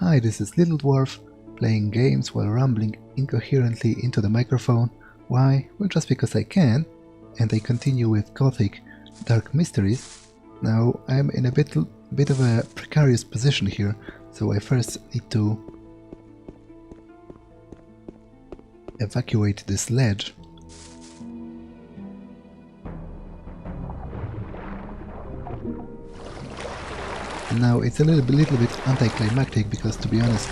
Hi, this is Little Dwarf, playing games while rambling incoherently into the microphone. Why? Well, just because I can, and I continue with Gothic Dark Mysteries. Now, I'm in a bit of a precarious position here, so I first need to evacuate this ledge. Now it's a little bit anticlimactic because, to be honest,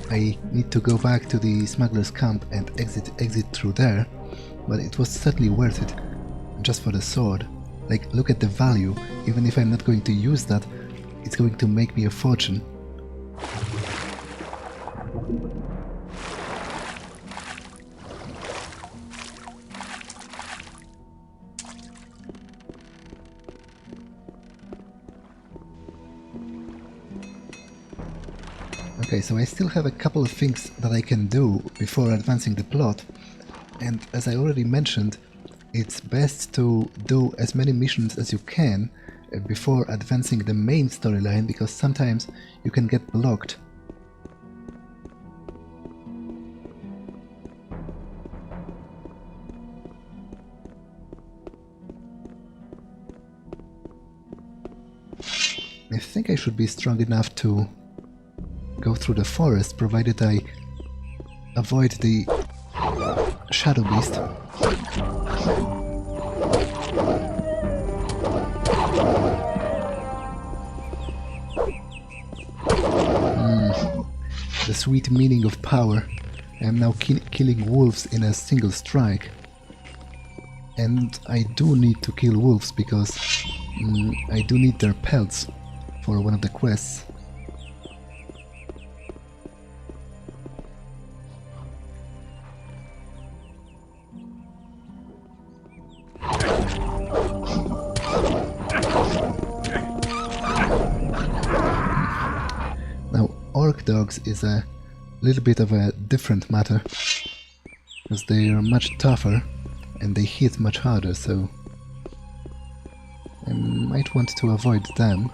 I need to go back to the Smugglers camp and exit through there, but it was certainly worth it just for the sword. Like, look at the value. Even if I'm not going to use that, it's going to make me a fortune. Okay, so I still have a couple of things that I can do before advancing the plot, and as I already mentioned, it's best to do as many missions as you can before advancing the main storyline, because sometimes you can get blocked. I think I should be strong enough to go through the forest, provided I avoid the shadow beast. The sweet meaning of power. I am now killing wolves in a single strike. And I do need to kill wolves because I do need their pelts for one of the quests. Orc dogs is a little bit of a different matter, because they are much tougher and they hit much harder, so I might want to avoid them.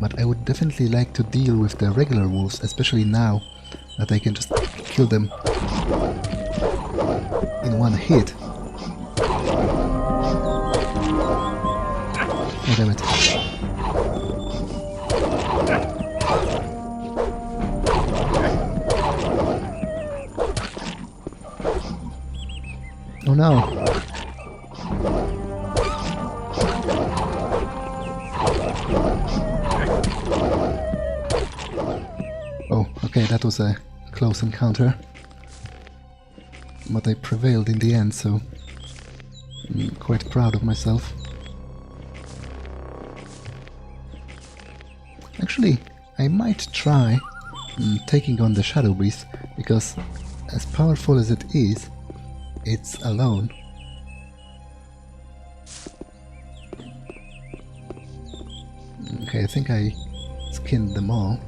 But I would definitely like to deal with the regular wolves, especially now that I can just kill them in one hit. Oh, damn it. Oh no! Oh, okay, that was a close encounter, but I prevailed in the end, so I'm quite proud of myself. Actually, I might try taking on the Shadow Beast, because as powerful as it is, it's alone. Okay, I think I skinned them all.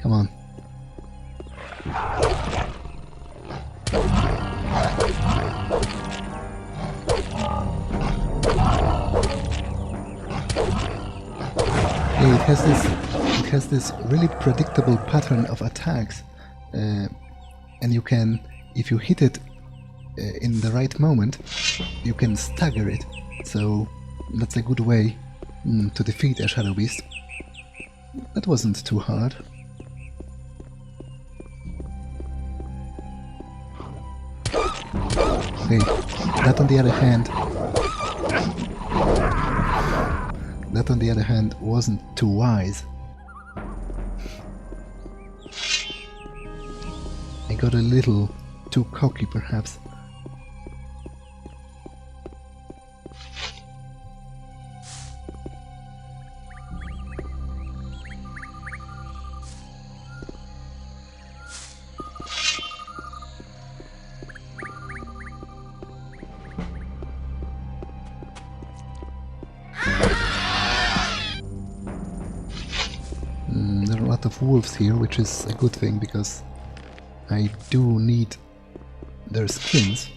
Come on. Yeah, it has this really predictable pattern of attacks, and you can, if you hit it in the right moment, you can stagger it. So that's a good way to defeat a Shadow Beast. That wasn't too hard. Okay, that on the other hand wasn't too wise. I got a little too cocky, perhaps. of wolves here, which is a good thing because I do need their skins.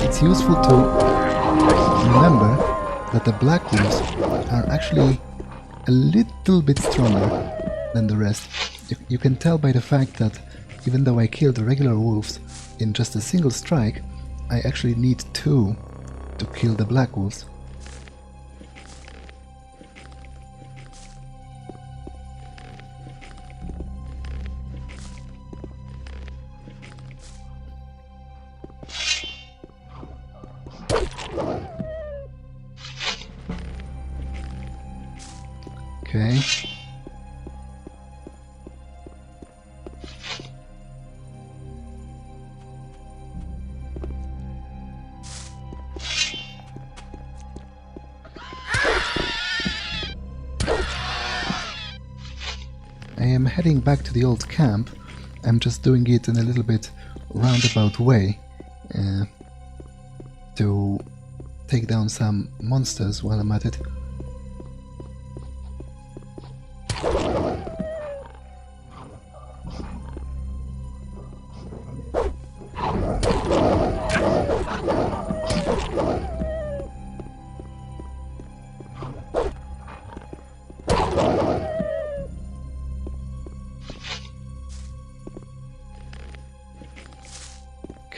It's useful to remember that the black wolves are actually a little bit stronger than the rest. You can tell by the fact that even though I killed the regular wolves in just a single strike, I actually need 2 to kill the black wolves. Okay. I am heading back to the old camp. I'm just doing it in a little bit roundabout way to take down some monsters while I'm at it.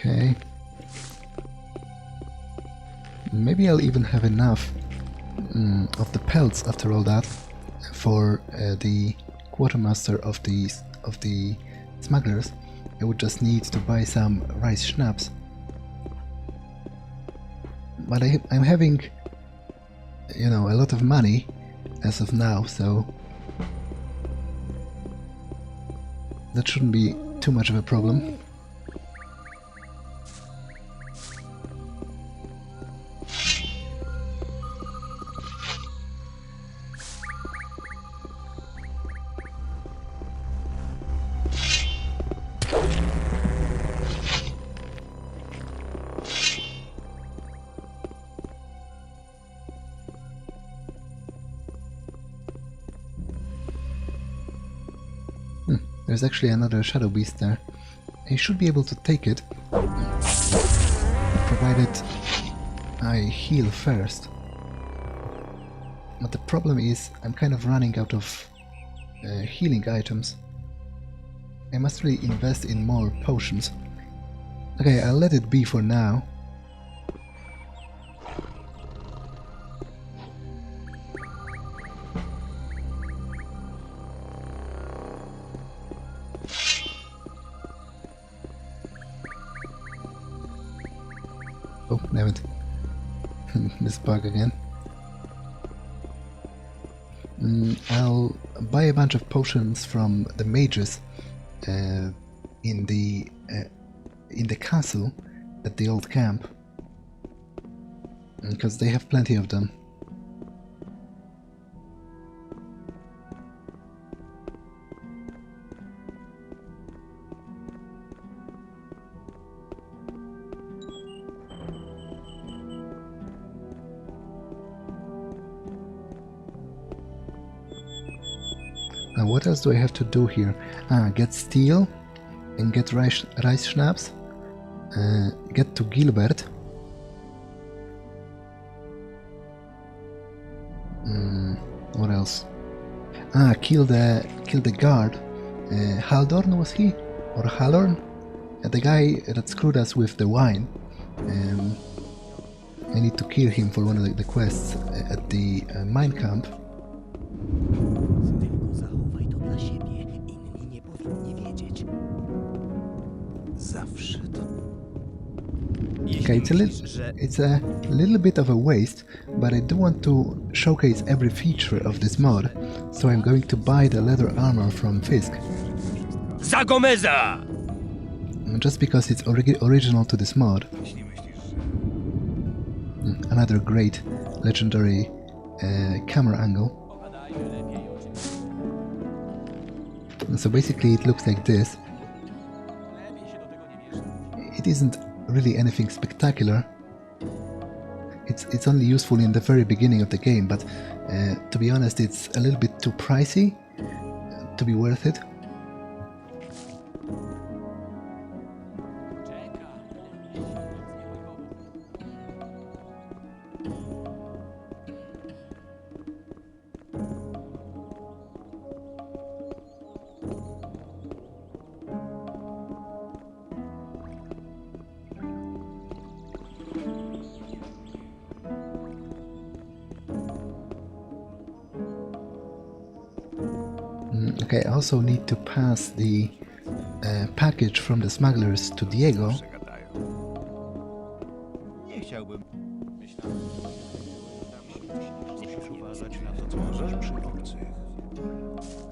Okay. Maybe I'll even have enough of the pelts after all that for the quartermaster of the smugglers. I would just need to buy some rice schnapps. But I'm having, you know, a lot of money as of now, so that shouldn't be too much of a problem. There's actually another shadow beast there. I should be able to take it, provided I heal first. But the problem is, I'm kind of running out of healing items. I must really invest in more potions. Okay, I'll let it be for now. Oh, damn it. This bug again. I'll buy a bunch of potions from the mages in the castle at the old camp, because they have plenty of them. Now what else do I have to do here? Get steel and get rice schnapps. Get to Gilbert. What else? Kill the guard. Halldor, was he? Or Halldor? The guy that screwed us with the wine. I need to kill him for one of the quests at the mine camp. Okay, it's a little bit of a waste, but I do want to showcase every feature of this mod, so I'm going to buy the leather armor from Fisk. Zagomeza! Just because it's original to this mod. Another great legendary camera angle. So basically it looks like this. It isn't really anything spectacular. It's only useful in the very beginning of the game, but to be honest, it's a little bit too pricey to be worth it. Okay, I also need to pass the package from the smugglers to Diego. Nie chciałbym.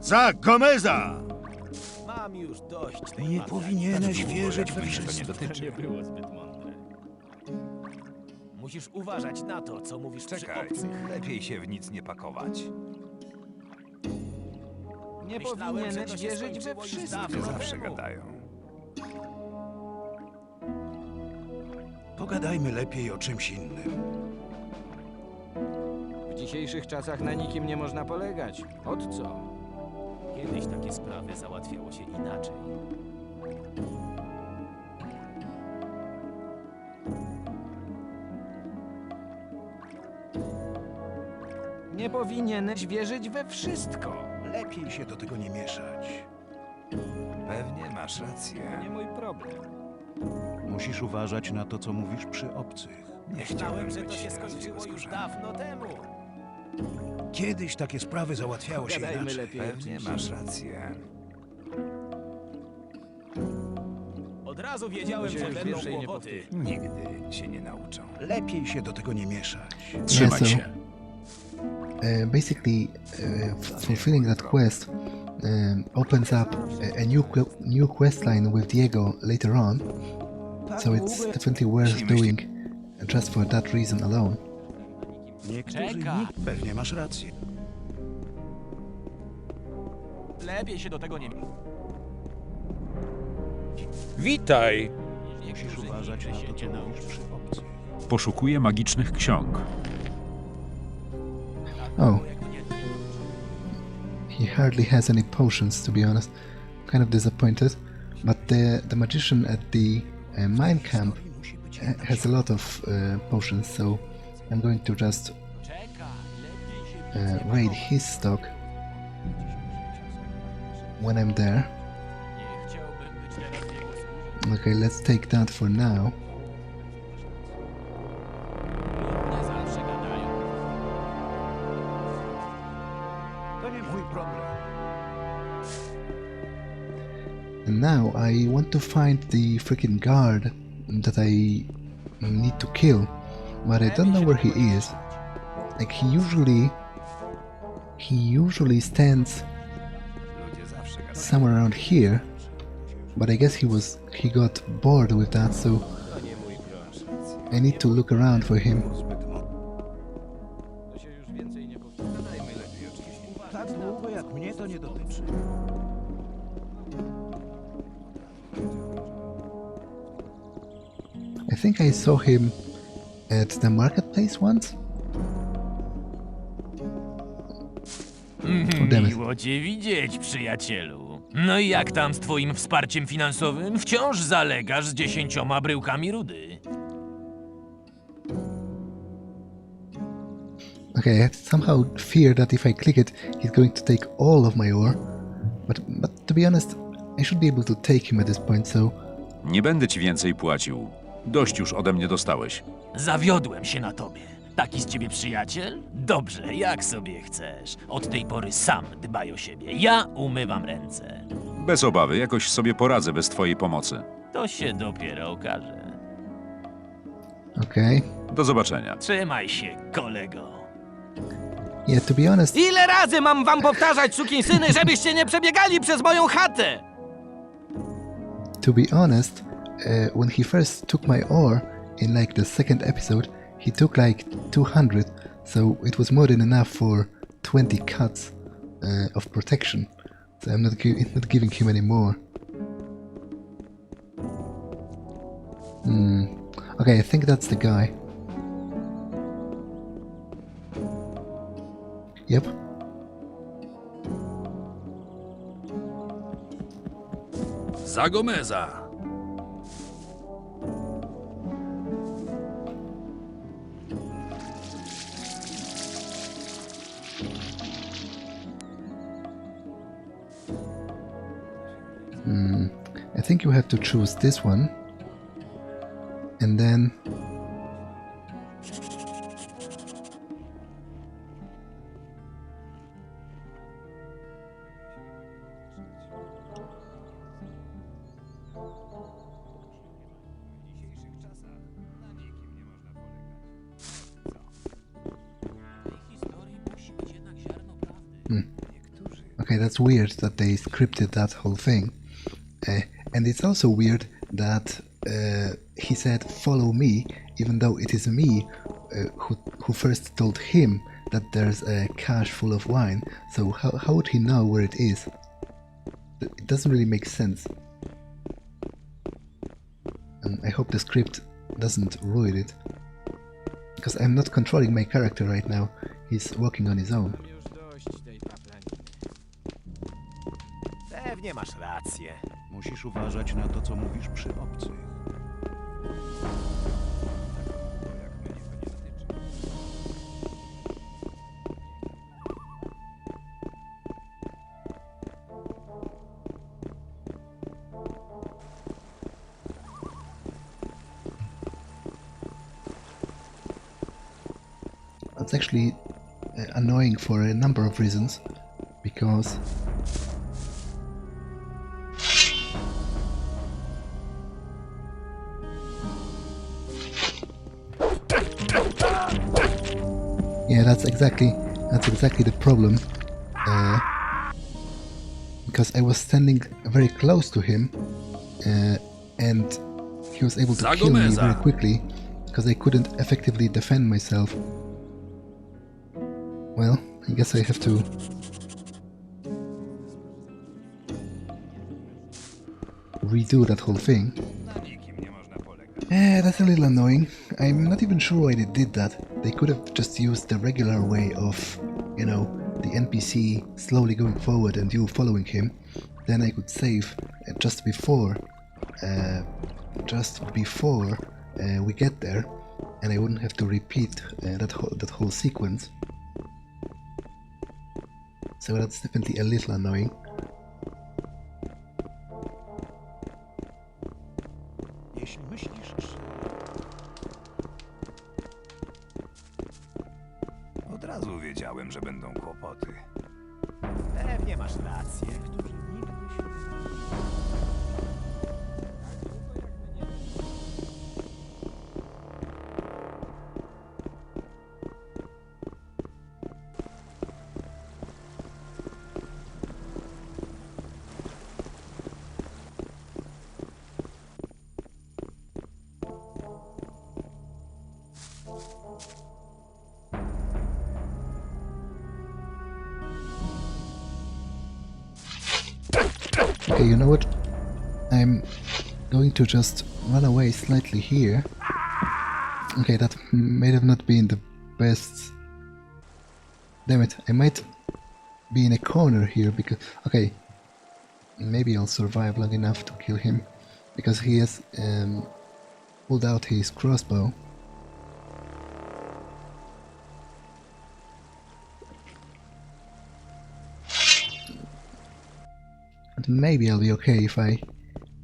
Za Gomeza! Mam już dość tej Nie matki. powinieneś wierzyć we wszystko. Nie było zbyt mądre. Musisz uważać na to, co mówisz przy Czekaj, obcych. lepiej się w nic nie pakować. Nie powinieneś wierzyć we wszystko. Ludzie zawsze gadają. Pogadajmy lepiej o czymś innym. W dzisiejszych czasach na nikim nie można polegać. Od co? Kiedyś takie sprawy załatwiało się inaczej. Nie powinieneś wierzyć we wszystko. Lepiej się do tego nie mieszać. Pewnie masz rację. Nie mój problem. Musisz uważać na to, co mówisz przy obcych. Nie chciałem, Myślałem, że to być się teraz skończyło już bezkorzystny. dawno temu. Kiedyś takie sprawy załatwiało się Gadajmy inaczej. lepiej o Pewnie czymś masz innym. rację. Od razu wiedziałem, To się że już będą więcej nie kłopoty. Nigdy się nie nauczą. Lepiej się do tego nie mieszać. Trzymaj się. Basically, fulfilling that quest opens up a new quest line with Diego later on, so it's definitely worth doing just for that reason alone. Niektórzy Czekaj. Pewnie masz rację. Lepiej się do tego nie... Witaj! Musisz uważać na to, co mówisz przy obcych. Poszukuję magicznych ksiąg. Oh. He hardly has any potions, to be honest. Kind of disappointed. But the magician at the mine camp has a lot of potions, so I'm going to just raid his stock when I'm there. Okay, let's take that for now. To nie mój problem. And now I want to find the freaking guard that I need to kill, but I don't know where he is. Like he usually stands Ludzie zawsze gadają. somewhere around here, but I guess he got bored with that, so I need to look around for him. To się już więcej nie powtórzy. Gadajmy lepiej o czymś innym. Tak długo jak mnie to nie dotyczy. I think I saw him at the marketplace once. Oh, damn it. Miło cię widzieć, przyjacielu. No i jak tam z twoim wsparciem finansowym? Wciąż zalegasz z 10 bryłkami rudy. Okay, I somehow fear that if I click it, he's going to take all of my ore. But to be honest, I should be able to take him at this point, so... Nie będę ci więcej płacił. Dość już ode mnie dostałeś. Zawiodłem się na tobie. Taki z ciebie przyjaciel? Dobrze, jak sobie chcesz. Od tej pory sam dbaj o siebie. Ja umywam ręce. Bez obawy, jakoś sobie poradzę bez twojej pomocy. To się dopiero okaże. Okay. Do zobaczenia. Trzymaj się, kolego. Yeah, to be honest, Ile razy mam wam powtarzać, sukinsyny, żebyście nie przebiegali przez moją chatę? when he first took my ore in like the second episode, he took like 200, so it was more than enough for 20 cuts of protection. So I'm not giving him any more. Okay, I think that's the guy. Yep. Zagomeza! I think you have to choose this one. And then... Okay, that's weird that they scripted that whole thing. And it's also weird that he said, follow me, even though it is me who first told him that there's a cache full of wine. So how would he know where it is? It doesn't really make sense. And I hope the script doesn't ruin it. Because I'm not controlling my character right now. He's walking on his own. Pewnie masz rację. Musisz uważać na to, co mówisz przy obcych. It's actually annoying for a number of reasons, because yeah, that's exactly the problem. Because I was standing very close to him, and he was able to kill me very quickly, because I couldn't effectively defend myself. Well, I guess I have to redo that whole thing. That's a little annoying. I'm not even sure why they did that. They could have just used the regular way of, you know, the NPC slowly going forward and you following him. Then I could save just before we get there, and I wouldn't have to repeat that whole sequence. So that's definitely a little annoying. Jeśli myślisz, że... Od razu wiedziałem, że będą kłopoty. Pewnie masz rację. Okay, you know what? I'm going to just run away slightly here. Okay, that may have not been the best. Damn it, I might be in a corner here because... Okay, maybe I'll survive long enough to kill him, because he has pulled out his crossbow. And maybe I'll be okay if I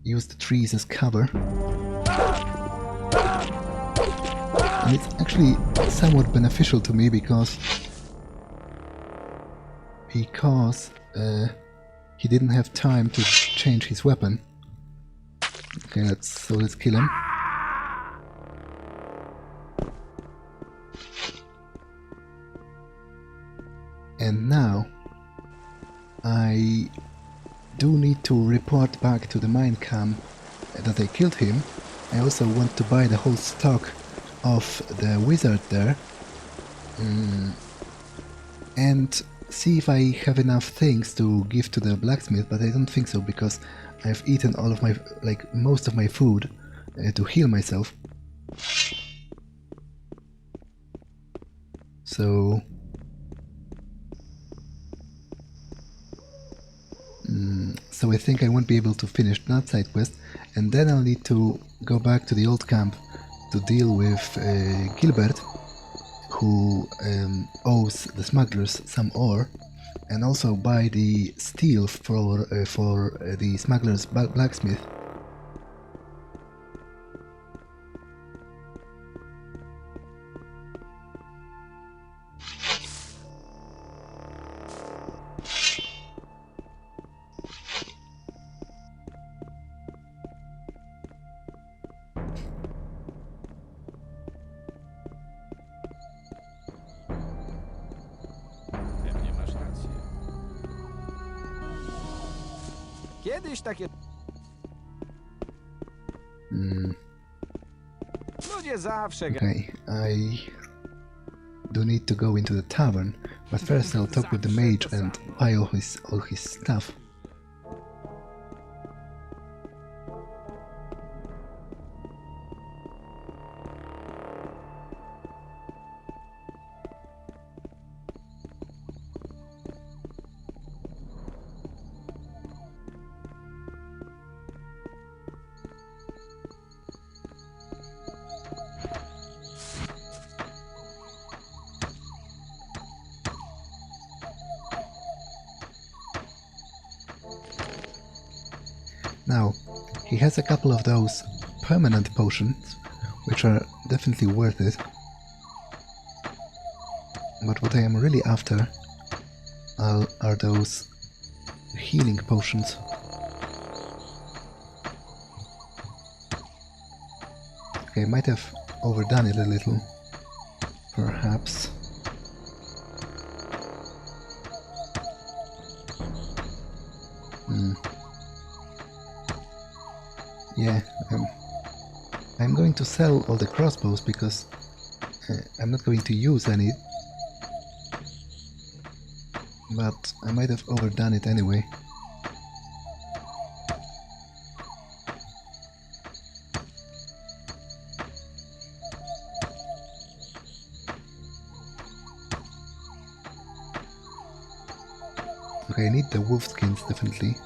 use the trees as cover. And it's actually somewhat beneficial to me because he didn't have time to change his weapon. Okay, let's kill him. And now I do need to report back to the mine camp that I killed him. I also want to buy the whole stock of the wizard there. And see if I have enough things to give to the blacksmith, but I don't think so because I've eaten all of my, like most of my food to heal myself. So so I think I won't be able to finish that side quest, and then I'll need to go back to the old camp to deal with Gilbert, who owes the smugglers some ore, and also buy the steel for the smugglers' blacksmith. Pewnie masz rację. Kiedyś takie... Ludzie zawsze... Okay, I do need to go into the tavern, but first I'll talk with the mage and buy all his stuff. Now, he has a couple of those permanent potions, which are definitely worth it. But what I am really after are those healing potions. Okay, I might have overdone it a little, perhaps. Yeah, I'm going to sell all the crossbows because I'm not going to use any, but I might have overdone it anyway. Okay, I need the wolf skins definitely.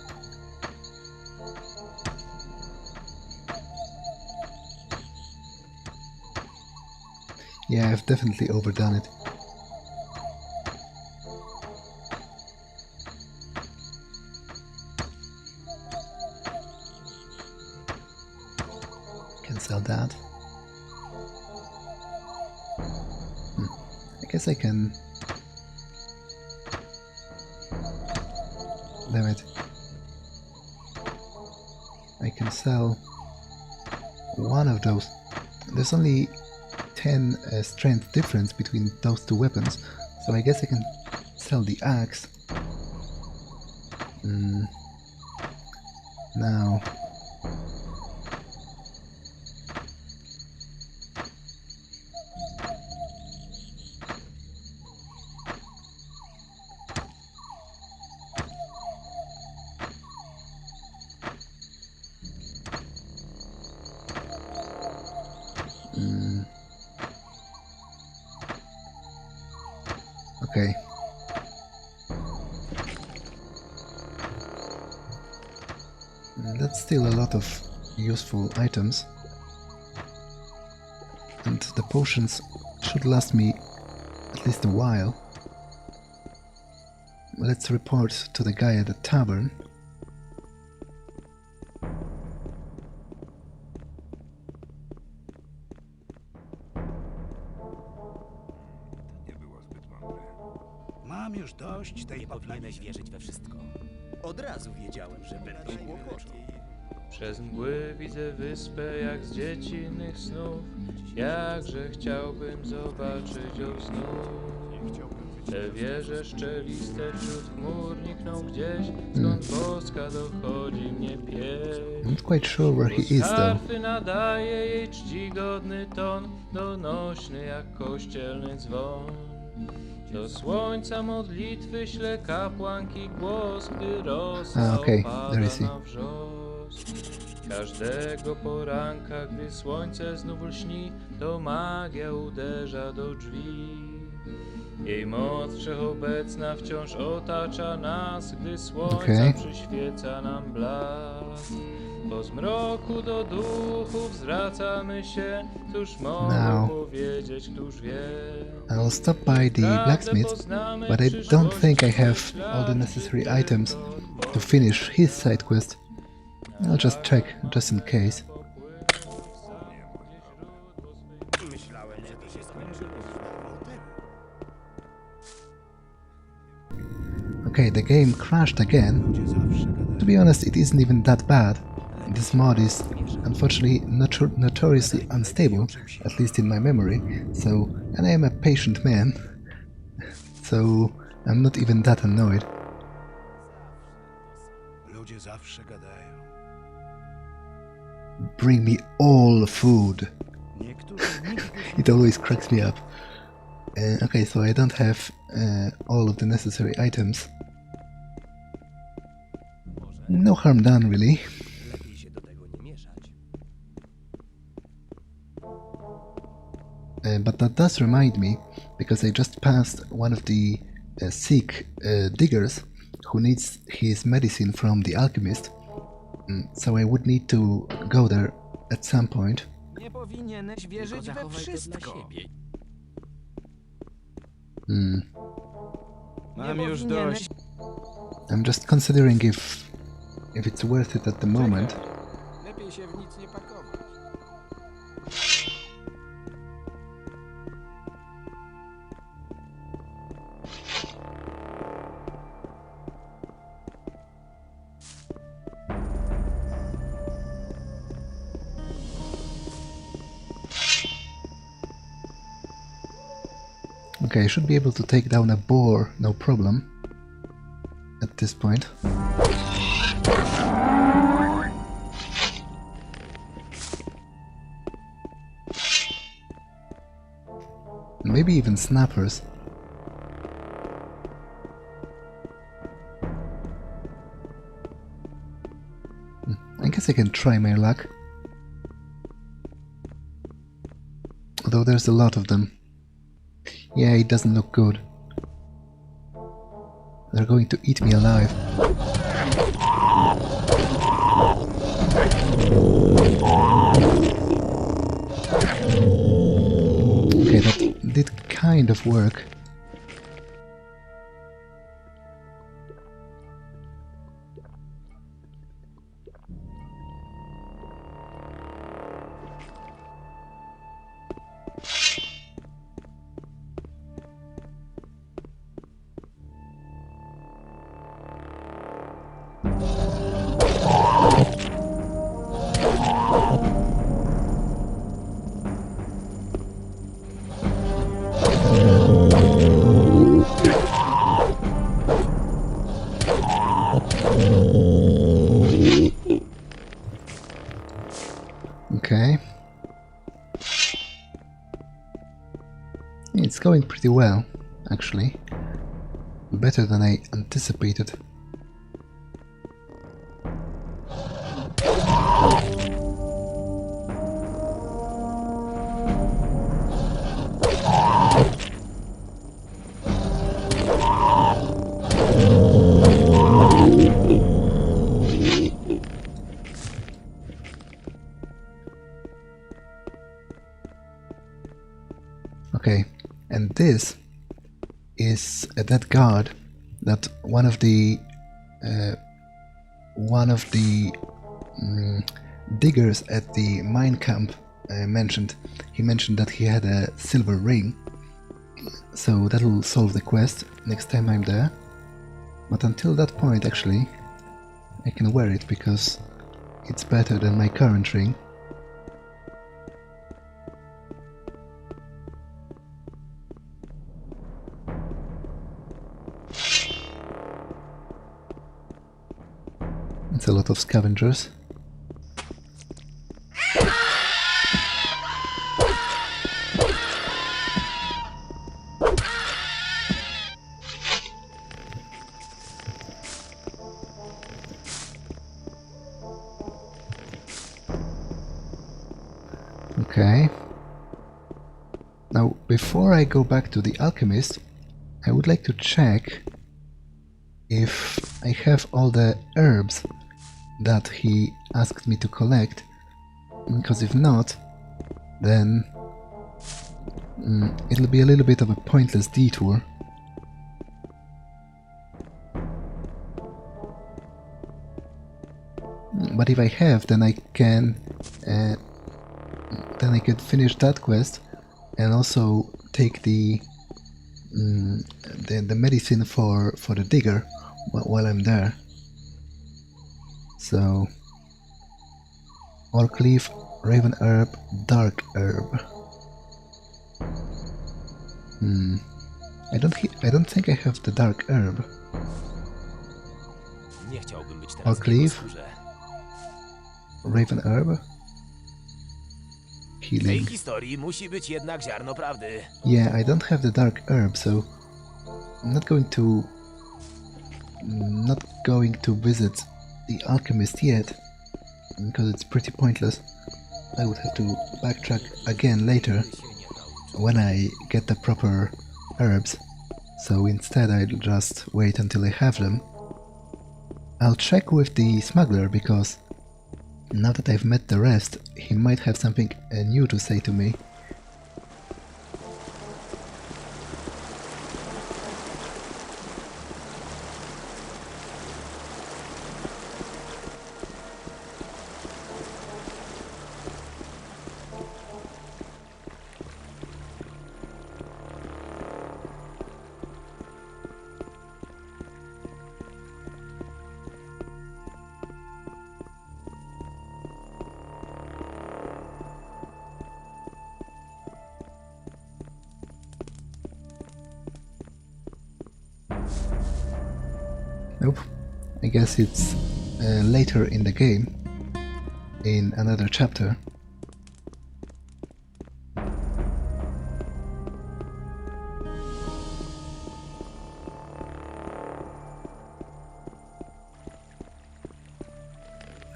Yeah, I've definitely overdone it. Can sell that. I guess I can... Damn it. I can sell one of those. There's only 10 strength difference between those two weapons, so I guess I can sell the axe. Now... Okay. That's still a lot of useful items. And the potions should last me at least a while. Let's report to the guy at the tavern. Mam już dość tej Powinieneś wierzyć we wszystko. Od razu wiedziałem, że będą kłopoty. Przez mgły widzę wyspę jak z dziecinnych snów. Jakże chciałbym zobaczyć ją znów. Te wieże szczeliste wśród chmur nikną gdzieś, skąd boska dochodzi mnie pieśń. I'm not quite sure where he is though. Harfy nadaje jej czcigodny ton, donośny jak kościelny dzwon. Do słońca modlitwy śle kapłanki głos, gdy rosa Okay, opada there is he. na wrzos. Każdego poranka, gdy słońce znów lśni, to magia uderza do drzwi. Jej moc wszechobecna wciąż otacza nas, gdy słońca Okay. przyświeca nam blask. Po zmroku do duchów zwracamy się, cóż mogę Now, powiedzieć, któż wie. I'll stop by the blacksmith, but I don't think I have all the necessary items to finish his side quest. I'll just check, just in case. Okay, the game crashed again. To be honest, it isn't even that bad. This mod is unfortunately notoriously unstable, at least in my memory, and I am a patient man, so I'm not even that annoyed. Ludzie zawsze gadają. Bring me all food. Niektórzy nigdy It always cracks me up. Okay, so I don't have all of the necessary items. No harm done, really. Lepiej się do tego nie mieszać. But that does remind me, because I just passed one of the sick diggers who needs his medicine from the alchemist, so I would need to go there at some point. Nie powinieneś wierzyć we wszystko. Mam już dość. I'm just considering if it's worth it at the moment. Lepiej się w nic nie pakować. Okay, I should be able to take down a boar, no problem, at this point. Maybe even snappers. I guess I can try my luck. Although there's a lot of them. Yeah, it doesn't look good. They're going to eat me alive. Okay, that did kind of work. Okay. It's going pretty well, actually. Better than I anticipated. Okay, and this is a dead guard that one of the diggers at the mine camp mentioned. He mentioned that he had a silver ring, so that'll solve the quest next time I'm there. But until that point, actually, I can wear it because it's better than my current ring. It's a lot of scavengers. Now, before I go back to the alchemist, I would like to check if I have all the herbs that he asked me to collect, because if not, then it'll be a little bit of a pointless detour. But if I have, then I can finish that quest and also take the medicine for the digger while I'm there. So Orc leaf, raven herb, dark herb. I don't think I have the dark herb. Nie chciałbym być teraz Orc w jego leaf, skórze. raven herb, W tej healing. historii musi być jednak ziarno prawdy. Yeah, I don't have the dark herb, so I'm not going to visit the alchemist yet because it's pretty pointless. I would have to backtrack again later when I get the proper herbs. So instead I'll just wait until I have them. I'll check with the smuggler because now that I've met the rest, he might have something new to say to me. Nope. I guess it's later in the game, in another chapter.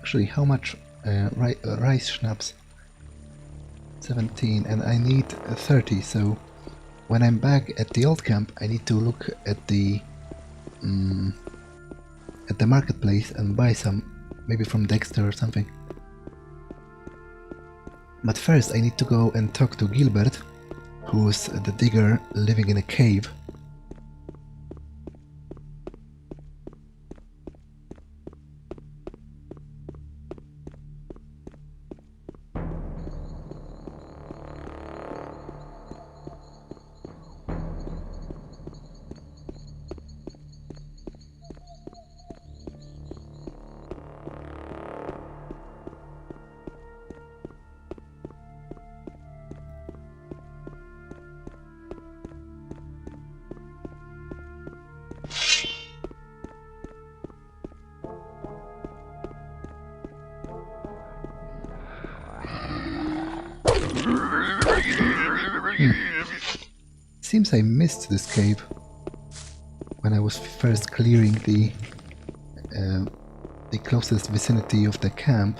Actually, how much rice schnapps? 17, and I need 30, so when I'm back at the old camp I need to look at the marketplace and buy some, maybe from Dexter or something. But first I need to go and talk to Gilbert, who's the digger living in a cave. Seems I missed this cave when I was first clearing the closest vicinity of the camp.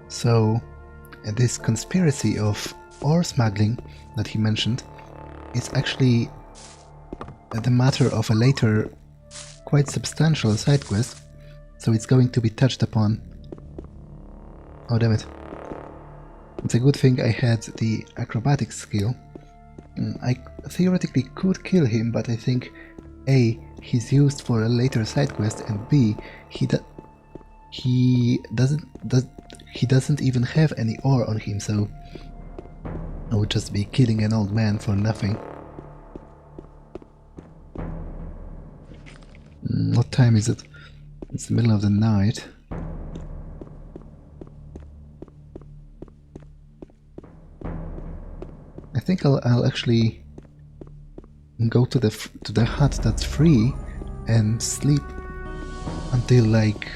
So, this conspiracy of ore smuggling that he mentioned is actually the matter of a later, quite substantial side quest, so it's going to be touched upon. Oh damn it. It's a good thing I had the acrobatics skill. I theoretically could kill him, but I think A, he's used for a later side quest, and B, he doesn't even have any ore on him, so I would just be killing an old man for nothing. What time is it? It's the middle of the night. I think I'll actually go to the hut that's free and sleep until like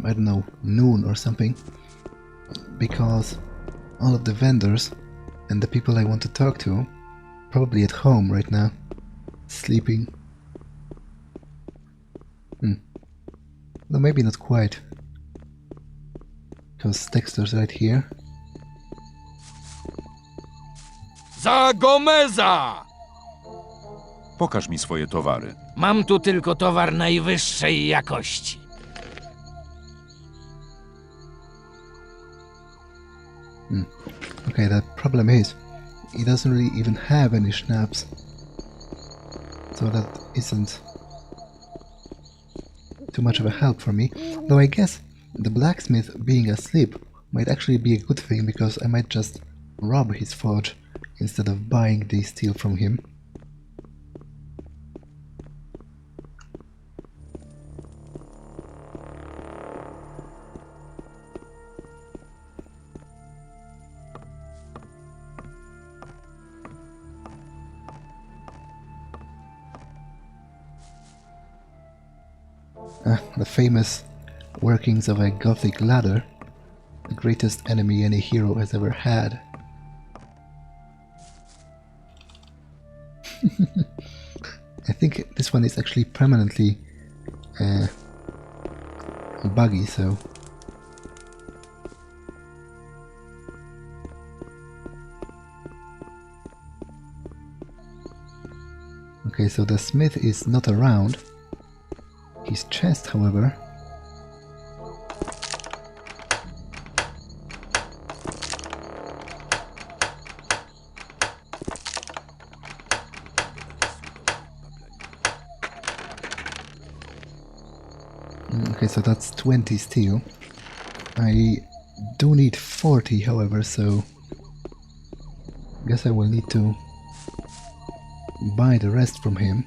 I don't know, noon or something, because all of the vendors and the people I want to talk to probably at home right now, sleeping. No, maybe not quite, because Dexter's right here. Za Gomeza! Pokaż mi swoje towary. Mam tu tylko towar najwyższej jakości. Okay, the problem is, he doesn't really even have any schnapps, so that isn't too much of a help for me. Though I guess the blacksmith being asleep might actually be a good thing, because I might just rob his forge instead of buying the steel from him. The famous workings of a Gothic ladder, the greatest enemy any hero has ever had. I think this one is actually permanently buggy, so... Okay, so the smith is not around. His chest, however... Okay, so that's 20 steel. I do need 40, however, so... I guess I will need to buy the rest from him,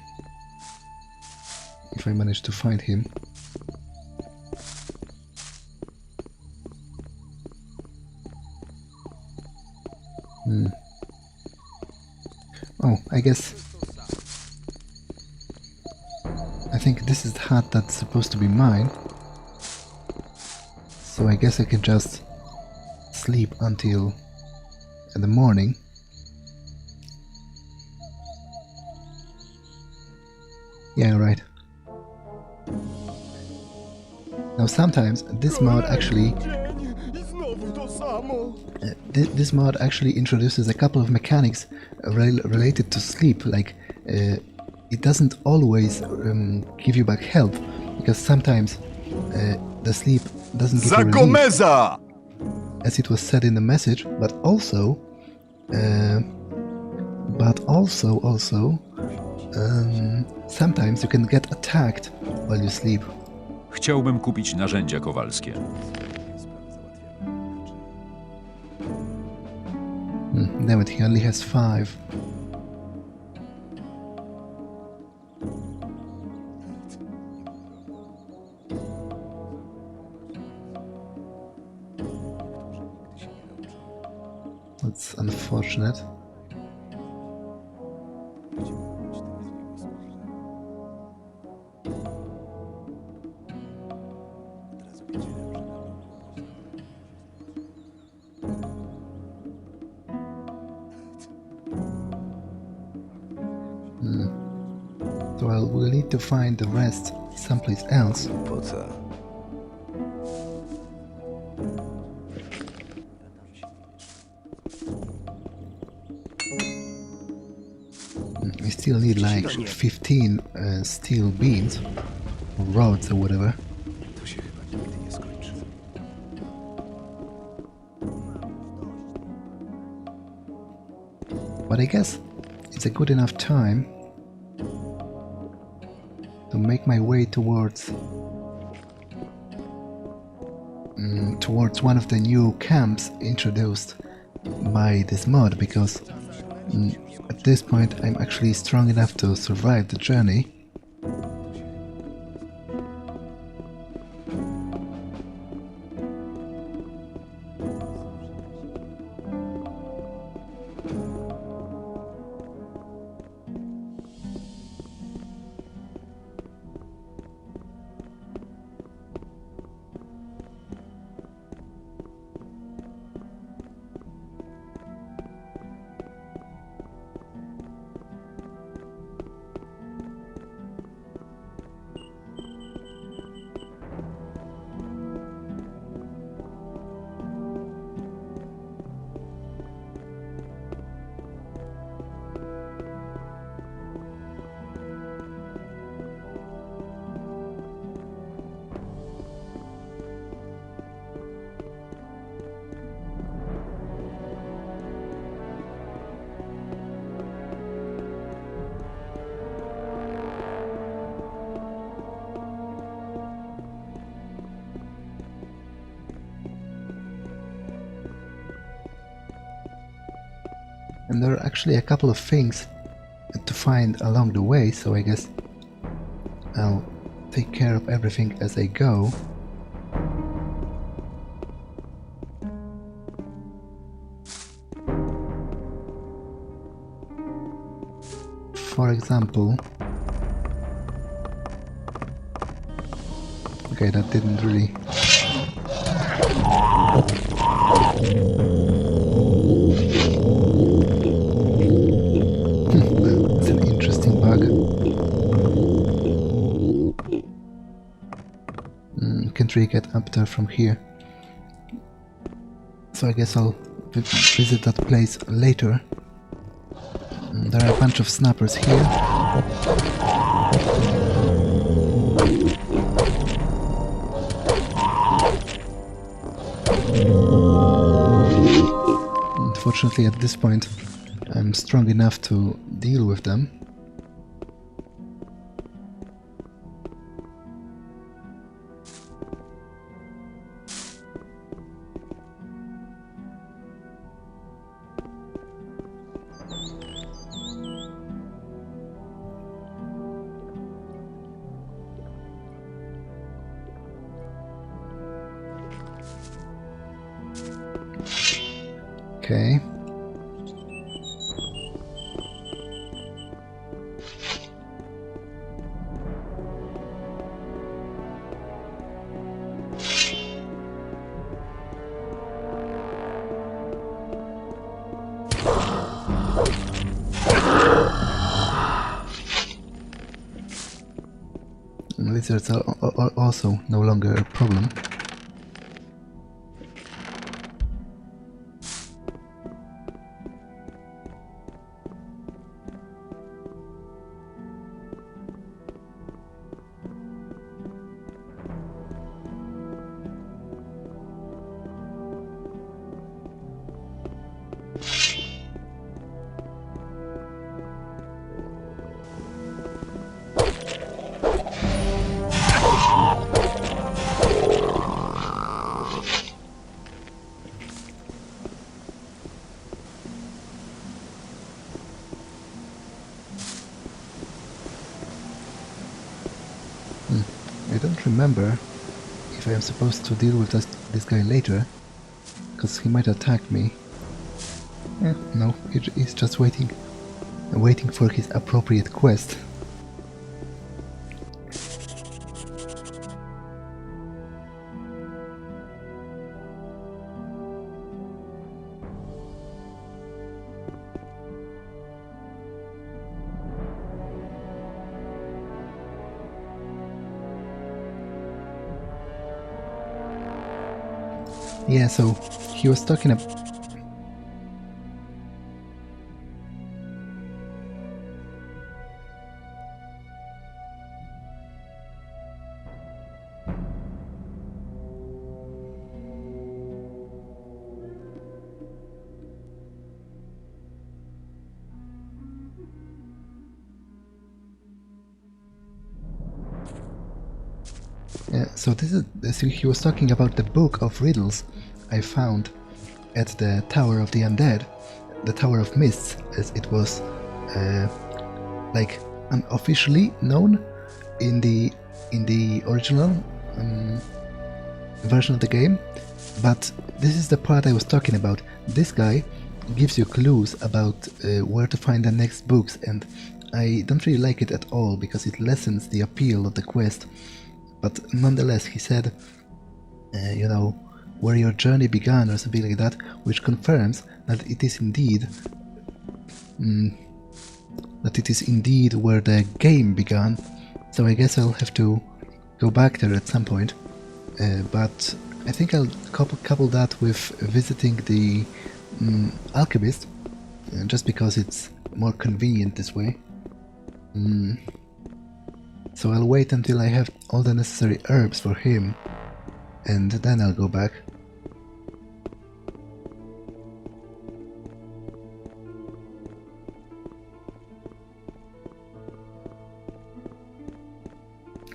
if I manage to find him. Oh, I guess... I think this is the hut that's supposed to be mine. So I guess I can just sleep until the morning. Yeah, right. Now sometimes this mod actually this mod actually introduces a couple of mechanics related to sleep, like it doesn't always give you back health, because sometimes the sleep doesn't give you relief, as it was said in the message, but also sometimes you can get attacked while you sleep. Chciałbym kupić narzędzia kowalskie. Damn it, he only has 5. That's unfortunate. Well, we'll need to find the rest someplace else. Po co? We still need like 15 steel beams, or rods or whatever. To się chyba nigdy nie skończy. But I guess it's a good enough time to make my way towards towards one of the new camps introduced by this mod, because at this point I'm actually strong enough to survive the journey. And there are actually a couple of things to find along the way, so I guess I'll take care of everything as I go. For example, okay, that didn't really... It's an interesting bug. Can't really get up there from here. So I guess I'll visit that place later. There are a bunch of snappers here. Unfortunately, at this point, I'm strong enough to deal with them. Okay. Lizards are also no longer a problem. I don't remember if I am supposed to deal with this guy later, because he might attack me. No, he's just waiting for his appropriate quest. Yeah, so he was talking about... So he was talking about the book of riddles I found at the Tower of the Undead, the Tower of Mists, as it was like unofficially known in the original version of the game. But this is the part I was talking about. This guy gives you clues about where to find the next books, and I don't really like it at all because it lessens the appeal of the quest. But nonetheless, he said, you know, where your journey began or something like that, which confirms that it is indeed where the game began. So I guess I'll have to go back there at some point. But I think I'll couple that with visiting the alchemist, just because it's more convenient this way. So I'll wait until I have all the necessary herbs for him, and then I'll go back.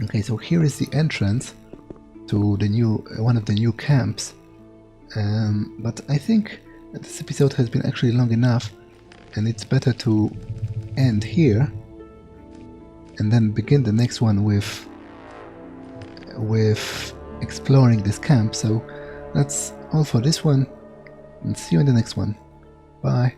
Okay, so here is the entrance to the one of the new camps. But I think that this episode has been actually long enough, and it's better to end here and then begin the next one with exploring this camp. So that's all for this one, and see you in the next one. Bye.